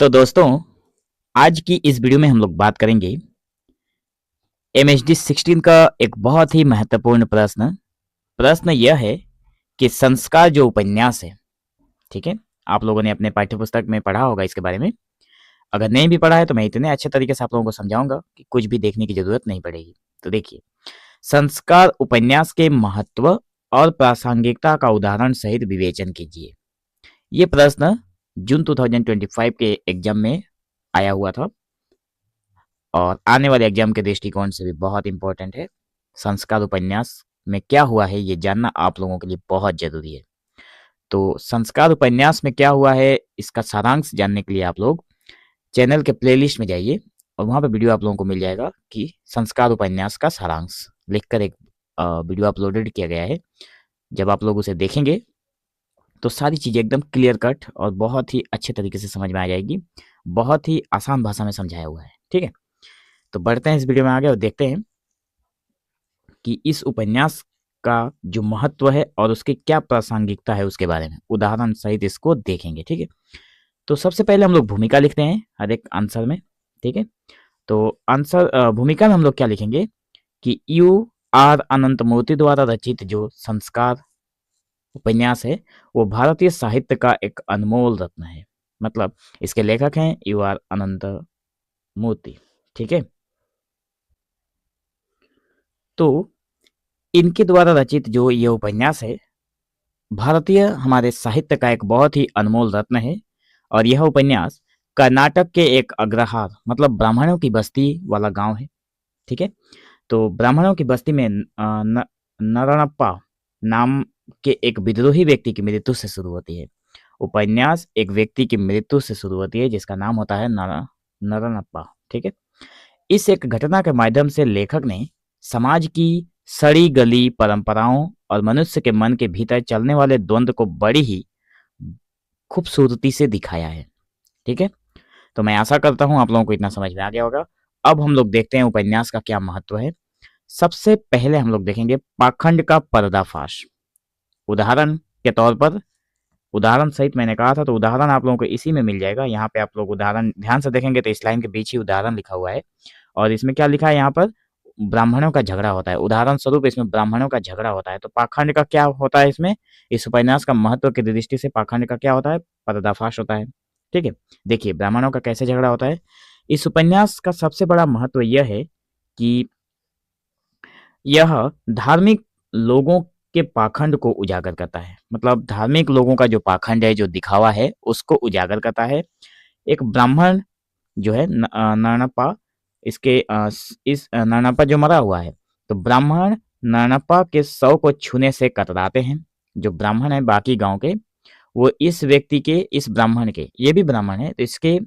तो दोस्तों, आज की इस वीडियो में हम लोग बात करेंगे एमएचडी 16 का एक बहुत ही महत्वपूर्ण प्रश्न। प्रश्न यह है कि संस्कार जो उपन्यास है, ठीक है, आप लोगों ने अपने पाठ्य पुस्तक में पढ़ा होगा इसके बारे में। अगर नहीं भी पढ़ा है तो मैं इतने अच्छे तरीके से आप लोगों को समझाऊंगा कि कुछ भी देखने की जरूरत नहीं पड़ेगी। तो देखिए, संस्कार उपन्यास के महत्व और प्रासंगिकता का उदाहरण सहित विवेचन कीजिए। ये प्रश्न जून 2025 के एग्जाम में आया हुआ था और आने वाले एग्जाम के दृष्टिकोण से भी बहुत इंपॉर्टेंट है। संस्कार उपन्यास में क्या हुआ है ये जानना आप लोगों के लिए बहुत जरूरी है। तो संस्कार उपन्यास में क्या हुआ है इसका सारांश जानने के लिए आप लोग चैनल के प्लेलिस्ट में जाइए और वहां पे वीडियो आप लोगों को मिल जाएगा कि संस्कार उपन्यास का सारांश लिखकर एक वीडियो अपलोडेड किया गया है। जब आप लोग उसे देखेंगे तो सारी चीजें एकदम क्लियर कट और बहुत ही अच्छे तरीके से समझ में आ जाएगी। बहुत ही आसान भाषा में समझाया हुआ है, ठीक है। तो बढ़ते हैं इस वीडियो में आगे और देखते हैं कि इस उपन्यास का जो महत्व है और उसकी क्या प्रासंगिकता है उसके बारे में उदाहरण सहित इसको देखेंगे, ठीक है। तो सबसे पहले हम लोग भूमिका लिखते हैं हर एक आंसर में, ठीक है। तो आंसर भूमिका में हम लोग क्या लिखेंगे कि यू आर अनंत मूर्ति द्वारा रचित जो संस्कार उपन्यास है वो भारतीय साहित्य का एक अनमोल रत्न है। मतलब इसके लेखक हैं यू आर अनंत मूर्ति, ठीक है। तो इनके द्वारा रचित जो ये उपन्यास है भारतीय हमारे साहित्य का एक बहुत ही अनमोल रत्न है। और यह उपन्यास कर्नाटक के एक अग्रहार मतलब ब्राह्मणों की बस्ती वाला गांव है, ठीक है। तो ब्राह्मणों की बस्ती में नरणप्पा नाम के एक विद्रोही व्यक्ति की मृत्यु से शुरू होती है। उपन्यास एक व्यक्ति की मृत्यु से शुरू होती है जिसका नाम होता है नरणप्पा, ठीक है। इस एक घटना के माध्यम से लेखक ने समाज की सड़ी गली परंपराओं और मनुष्य के मन के भीतर चलने वाले द्वंद्व को बड़ी ही खूबसूरती से दिखाया है, ठीक है। तो मैं आशा करता हूं आप लोगों को इतना समझ में आ गया होगा। अब हम लोग देखते हैं उपन्यास का क्या महत्व है। सबसे पहले हम लोग देखेंगे पाखंड का पर्दाफाश। उदाहरण के तौर पर उदाहरण सहित मैंने कहा था, तो उदाहरण आप लोगों को इसी में मिल जाएगा। यहाँ पे आप लोग उदाहरण ध्यान से देखेंगे तो इस लाइन के बीच ही उदाहरण लिखा हुआ है और इसमें क्या लिखा है, यहाँ पर ब्राह्मणों का झगड़ा होता है। उदाहरण स्वरूप इसमें ब्राह्मणों का झगड़ा होता है। तो पाखंड का क्या होता है इसमें, इस उपन्यास का महत्व की दृष्टि से पाखंड का क्या होता है, पर्दाफाश होता है, ठीक है। देखिए ब्राह्मणों का कैसे झगड़ा होता है। इस उपन्यास का सबसे बड़ा महत्व यह है कि यह धार्मिक लोगों के पाखंड को उजागर करता है। मतलब धार्मिक लोगों का जो पाखंड है, जो दिखावा है, उसको उजागर करता है। एक ब्राह्मण जो है नरनप्पा, इस नरनप्पा जो मरा हुआ है, तो ब्राह्मण नरनप्पा के शव को छूने से कतराते हैं। जो ब्राह्मण है बाकी गांव के, वो इस व्यक्ति के, इस ब्राह्मण के, ये भी ब्राह्मण है तो इसके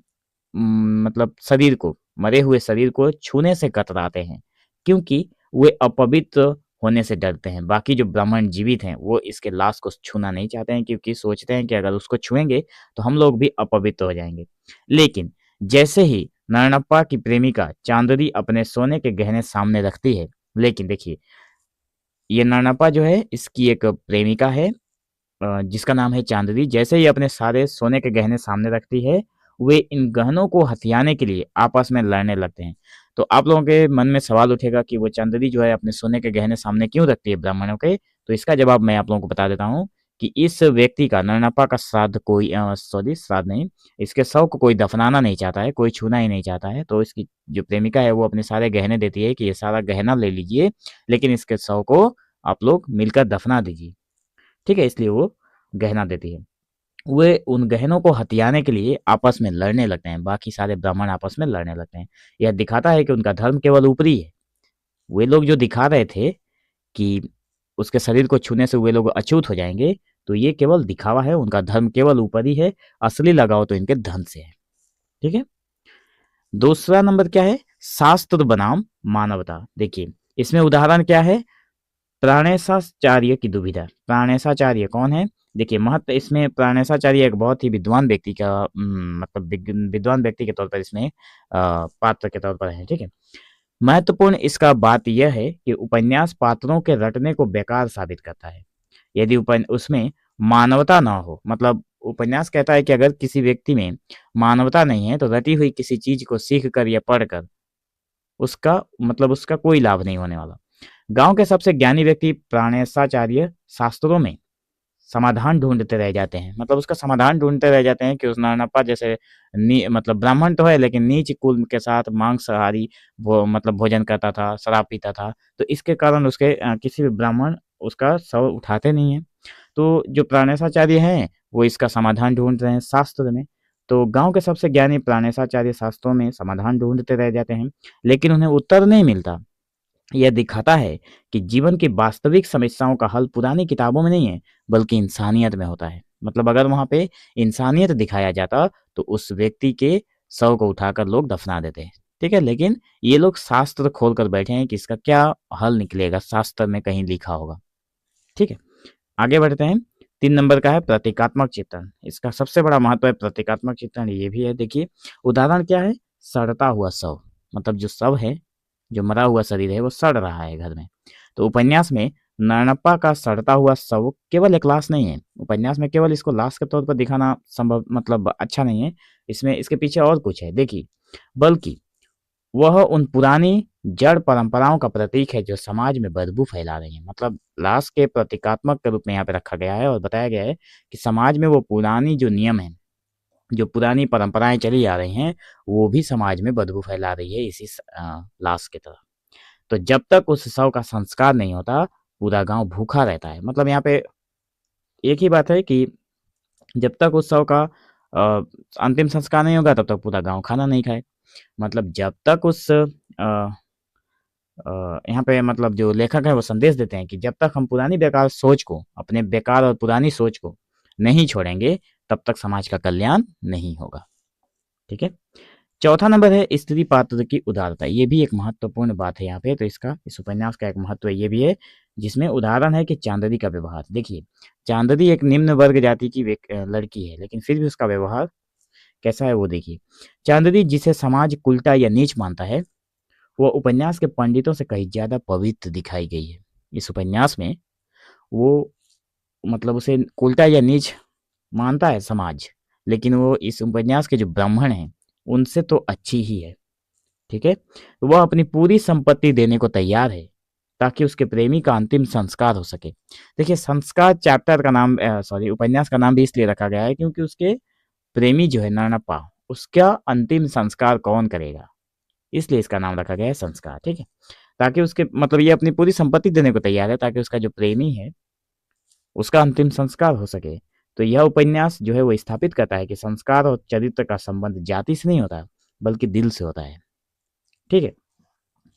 मतलब शरीर को, मरे हुए शरीर को छूने से कतराते हैं क्योंकि वे अपवित्र होने से डरते हैं। बाकी जो ब्राह्मण जीवित हैं वो इसके लाश को छूना नहीं चाहते हैं क्योंकि सोचते हैं कि अगर उसको छुएंगे तो हम लोग भी अपवित्र हो जाएंगे। लेकिन जैसे ही नरनप्पा की प्रेमिका चांदरी अपने सोने के गहने सामने रखती है, लेकिन देखिए ये नरनप्पा जो है इसकी एक प्रेमिका है जिसका नाम है चांदनी। जैसे ही अपने सारे सोने के गहने सामने रखती है, वे इन गहनों को हथियाने के लिए आपस में लड़ने लगते हैं। तो आप लोगों के मन में सवाल उठेगा कि वो चांदनी जो है अपने सोने के गहने सामने क्यों रखती है ब्राह्मणों के। तो इसका जवाब मैं आप लोगों को बता देता हूँ कि इस व्यक्ति का, नरनप्पा का श्राद्ध कोई सॉरी श्राद्ध नहीं, इसके शव को कोई दफनाना नहीं चाहता है, कोई छूना ही नहीं चाहता है। तो इसकी जो प्रेमिका है वो अपने सारे गहने देती है कि ये सारा गहना ले लीजिए लेकिन इसके शव को आप लोग मिलकर दफना दीजिए, ठीक है। इसलिए वो गहना देती है। वे उन गहनों को हथियाने के लिए आपस में लड़ने लगते हैं, बाकी सारे ब्राह्मण आपस में लड़ने लगते हैं। यह दिखाता है कि उनका धर्म केवल ऊपरी है। वे लोग जो दिखा रहे थे कि उसके शरीर को छूने से वे लोग अछूत हो जाएंगे, तो ये केवल दिखावा है, उनका धर्म केवल ऊपरी है, असली लगाव तो इनके धन से है, ठीक है। दूसरा नंबर क्या है, शास्त्र बनाम मानवता। देखिए इसमें उदाहरण क्या है, प्राणेशाचार्य की दुविधा। प्राणेशाचार्य कौन है, देखिए महत्व इसमें प्राणेशाचार्य एक बहुत ही विद्वान व्यक्ति का मतलब विद्वान व्यक्ति के तौर पर इसमें पात्र के तौर पर है, ठीक है। महत्वपूर्ण इसका बात यह है कि उपन्यास पात्रों के रटने को बेकार साबित करता है। यदि उसमें मानवता ना हो, मतलब उपन्यास कहता है कि अगर किसी व्यक्ति में मानवता नहीं है तो रटी हुई किसी चीज को सीख कर या पढ़कर उसका कोई लाभ नहीं होने वाला। गांव के सबसे ज्ञानी व्यक्ति प्राणेशाचार्य शास्त्रों में समाधान ढूंढते रह जाते हैं, मतलब उसका समाधान ढूंढते रह जाते हैं कि उस नानप्पा जैसे ब्राह्मण तो है लेकिन नीच कुल के साथ मांसाहारी भोजन करता था, शराब पीता था, तो इसके कारण उसके किसी भी ब्राह्मण उसका शव उठाते नहीं है। तो जो प्राणेशाचार्य हैं वो इसका समाधान ढूंढ रहे हैं शास्त्र में। तो गांव के सबसे ज्ञानी प्राणेशाचार्य शास्त्रों में समाधान ढूंढते रह जाते हैं, लेकिन उन्हें उत्तर नहीं मिलता। यह दिखाता है कि जीवन की वास्तविक समस्याओं का हल पुरानी किताबों में नहीं है बल्कि इंसानियत में होता है। मतलब अगर वहां पे इंसानियत दिखाया जाता तो उस व्यक्ति के शव को उठाकर लोग दफना देते हैं, ठीक है। लेकिन ये लोग शास्त्र खोल कर बैठे हैं कि इसका क्या हल निकलेगा, शास्त्र में कहीं लिखा होगा, ठीक है। आगे बढ़ते हैं। 3 नंबर का है प्रतीकात्मक चित्रण। इसका सबसे बड़ा महत्व है प्रतीकात्मक चित्रण, ये भी है। देखिए उदाहरण क्या है, सड़ता हुआ शव, मतलब जो शव है, जो मरा हुआ शरीर है वो सड़ रहा है घर में। तो उपन्यास में नारायणप्पा का सड़ता हुआ शव केवल एक लाश नहीं है। उपन्यास में केवल इसको लाश के तौर पर दिखाना संभव अच्छा नहीं है, इसमें इसके पीछे और कुछ है देखिए, बल्कि वह उन पुरानी जड़ परंपराओं का प्रतीक है जो समाज में बदबू फैला रही है। मतलब लाश के प्रतीकात्मक के रूप में यहाँ पे रखा गया है और बताया गया है कि समाज में वो पुरानी जो नियम है, जो पुरानी परंपराएं चली आ रही हैं, वो भी समाज में बदबू फैला रही है इसी लाश की तरह। तो जब तक उस शव का संस्कार नहीं होता पूरा गांव भूखा रहता है। मतलब यहाँ पे एक ही बात है कि जब तक उस शव का अंतिम संस्कार नहीं होगा तब तक पूरा गांव खाना नहीं खाए। मतलब जब तक उस यहाँ पे जो लेखक है वो संदेश देते हैं कि जब तक हम पुरानी बेकार सोच को, अपने बेकार और पुरानी सोच को नहीं छोड़ेंगे तब तक समाज का कल्याण नहीं होगा, ठीक है। चौथा नंबर है स्त्री पात्र की उदारता। ये भी एक महत्वपूर्ण बात है यहाँ पे। तो इस उपन्यास का एक महत्व ये भी है जिसमें उदाहरण है कि चांदनी का व्यवहार। देखिए चांदनी एक निम्न वर्ग जाति की लड़की है, लेकिन फिर भी उसका व्यवहार कैसा है वो देखिए। चांदनी जिसे समाज उल्टा या नीच मानता है वो उपन्यास के पंडितों से कहीं ज्यादा पवित्र दिखाई गई है। इस उपन्यास में वो उसे उल्टा या नीच मानता है समाज, लेकिन वो इस उपन्यास के जो ब्राह्मण हैं उनसे तो अच्छी ही है, ठीक है। वह अपनी पूरी संपत्ति देने को तैयार है ताकि उसके प्रेमी का अंतिम संस्कार हो सके। देखिए संस्कार चैप्टर का नाम उपन्यास का नाम भी इसलिए रखा गया है क्योंकि उसके प्रेमी जो है नारायणप्पा, उसका अंतिम संस्कार कौन करेगा, इसलिए इसका नाम रखा गया है संस्कार, ठीक है। ताकि उसके ये अपनी पूरी संपत्ति देने को तैयार है ताकि उसका जो प्रेमी है उसका अंतिम संस्कार हो सके। तो यह उपन्यास जो है वो स्थापित करता है कि संस्कार और चरित्र का संबंध जाति से नहीं होता बल्कि दिल से होता है, ठीक है।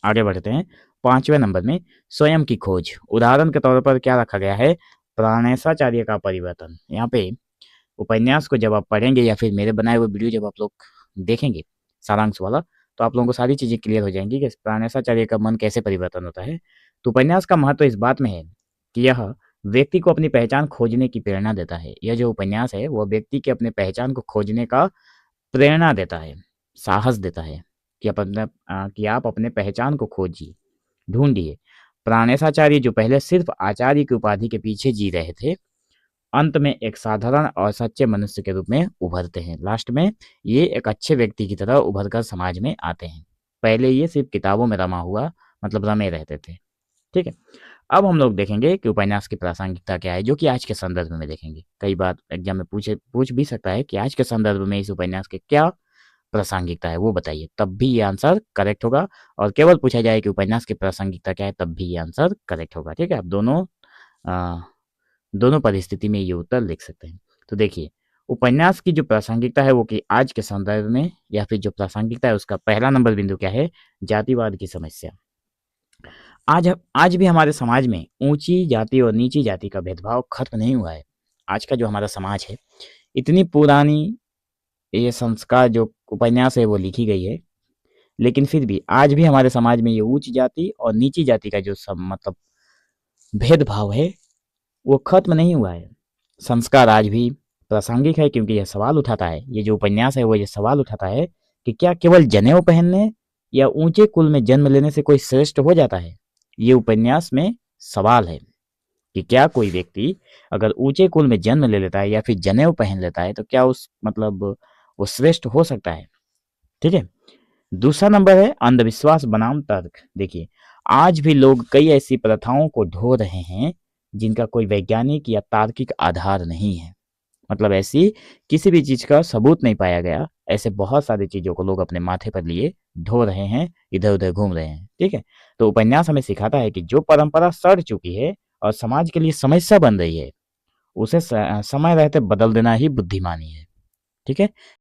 आगे बढ़ते हैं। 5वें नंबर में स्वयं की खोज। उदाहरण के तौर पर क्या रखा गया है, प्राणेशाचार्य का परिवर्तन। यहाँ पे उपन्यास को जब आप पढ़ेंगे या फिर मेरे बनाए हुए वीडियो जब आप लोग देखेंगे सारांश वाला, तो आप लोगों को सारी चीजें क्लियर हो जाएंगी कि प्राणेशाचार्य का मन कैसे परिवर्तन होता है। तो उपन्यास का महत्व इस बात में है कि यह व्यक्ति को अपनी पहचान खोजने की प्रेरणा देता है। यह जो उपन्यास है वह व्यक्ति के अपने पहचान को खोजने का प्रेरणा देता है, साहस देता है कि आप अपने पहचान को खोजिए, ढूंढिए। प्राणेशाचार्य जो पहले सिर्फ आचार्य की उपाधि के पीछे जी रहे थे, अंत में एक साधारण और सच्चे मनुष्य के रूप में उभरते हैं। लास्ट में ये एक अच्छे व्यक्ति की तरह उभर कर समाज में आते हैं। पहले ये सिर्फ किताबों में रमे रहते थे, ठीक है। अब हम लोग देखेंगे कि उपन्यास की प्रासंगिकता क्या है, जो कि आज के संदर्भ में देखेंगे। कई बार एग्जाम में पूछ भी सकता है कि आज के संदर्भ में इस उपन्यास के क्या प्रासंगिकता है वो बताइए, तब भी ये आंसर करेक्ट होगा। और केवल पूछा जाए कि उपन्यास की प्रासंगिकता क्या है तब भी ये आंसर करेक्ट होगा, ठीक है। आप दोनों परिस्थिति में ये उत्तर लिख सकते हैं। तो देखिए उपन्यास की जो प्रासंगिकता है वो कि आज के संदर्भ में, या फिर जो प्रासंगिकता है उसका पहला नंबर बिंदु क्या है, जातिवाद की समस्या। आज भी हमारे समाज में ऊंची जाति और नीची जाति का भेदभाव खत्म नहीं हुआ है। आज का जो हमारा समाज है, इतनी पुरानी ये संस्कार जो उपन्यास है वो लिखी गई है, लेकिन फिर भी आज भी हमारे समाज में ये उच्च जाति और नीची जाति का जो भेदभाव है वो खत्म नहीं हुआ है। संस्कार आज भी प्रासंगिक है क्योंकि यह सवाल उठाता है, ये जो उपन्यास है वो ये सवाल उठाता है कि क्या केवल जनेऊ पहनने या ऊंचे कुल में जन्म लेने से कोई श्रेष्ठ हो जाता है। ये उपन्यास में सवाल है। कि क्या कोई व्यक्ति अगर ऊंचे कुल में जन्म ले लेता है या फिर जनेऊ पहन लेता है तो क्या उस मतलब वो श्रेष्ठ हो सकता है। ठीक है। दूसरा नंबर है अंधविश्वास बनाम तर्क। देखिए, आज भी लोग कई ऐसी प्रथाओं को ढो रहे हैं जिनका कोई वैज्ञानिक या तार्किक आधार नहीं है। मतलब ऐसी किसी भी चीज का सबूत नहीं पाया गया। ऐसे बहुत सारी चीजों को लोग अपने माथे पर लिए ढो रहे हैं, इधर उधर घूम रहे हैं। ठीक है। तो उपन्यास हमें सिखाता है कि जो परंपरा सड़ चुकी है और समाज के लिए समस्या बन रही है, उसे समय रहते बदल देना ही बुद्धिमानी है। ठीक है।